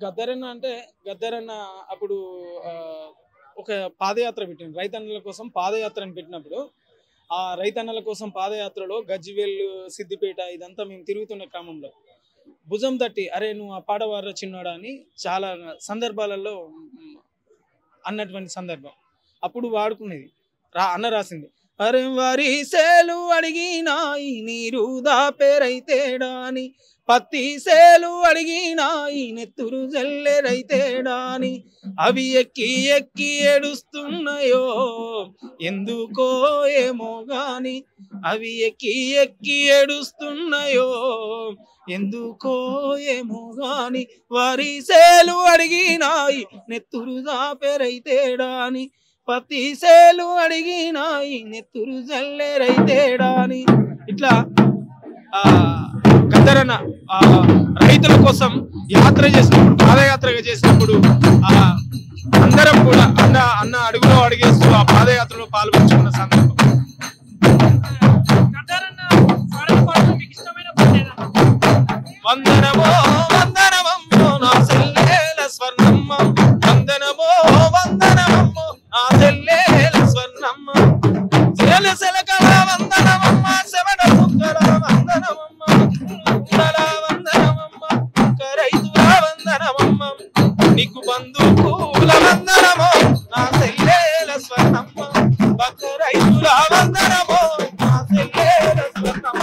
గద్దరన్న అంటే గద్దరన్న అప్పుడు ఒక పాదయాత్ర పెట్టింది రైతన్నల కోసం పాదయాత్రను పెట్టినప్పుడు ఆ రైతన్నల కోసం పాదయాత్రలో గజ్వేల్ సిద్దిపేట ఇదంతా మేము తిరుగుతున్న క్రమంలో భుజం తట్టి అరే నువ్వు ఆ పాడవార చిన్నోడా అని చాలా సందర్భాలలో అన్నటువంటి సందర్భం అప్పుడు వాడుకునేది అన్న రాసింది అరే వారి సేలు అడిగినాయి నీరు దాపేరైతేడాని పత్తి సేలు అడిగినాయి నెత్తురు జల్లెరైతేడాని అవి ఎక్కి ఎక్కి ఏడుస్తున్నాయో ఎందుకో ఏమో గాని అవి ఎక్కి ఎక్కి ఏడుస్తున్నాయో ఎందుకో ఏమో గాని వారి సేలు అడిగినాయి నెత్తురు దాపేరైతేడాని పత్తి సేలు అడిగినాయి నెత్తురు జల్లెరైతేడాని ఇట్లా గద్దరన్న రైతుల కోసం యాత్ర చేసినప్పుడు పాదయాత్రగా చేసినప్పుడు అందరం కూడా అన్న అడుగులో అడిగేస్తూ ఆ పాదయాత్రలో పాల్గొంచుకున్న సందర్భం. వందనమో వందనమమ్మో నా సెల్లేల స్వర్ణమ్మ వందనమో వందనమమ్మో నా సెల్లేల స్వర్ణమ్మ సెల సెలకల వందనమమ్మ శవణ సుందర వందనమమ్మ వందనమమ్మ రైతుల వందనమమ్మ నీకు బంధువుల వందనమో నా సెల్లేల స్వర్ణమ్మ బక్క రైతుల వందనమో నా సెల్లేల స్వర్ణమ్మ.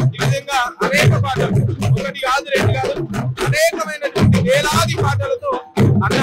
ఈ విధంగా అనేక పాటలు ఒకటి కాదు రెండు కాదు అనేకమైనటువంటి వేలాది పాటలతో అన్న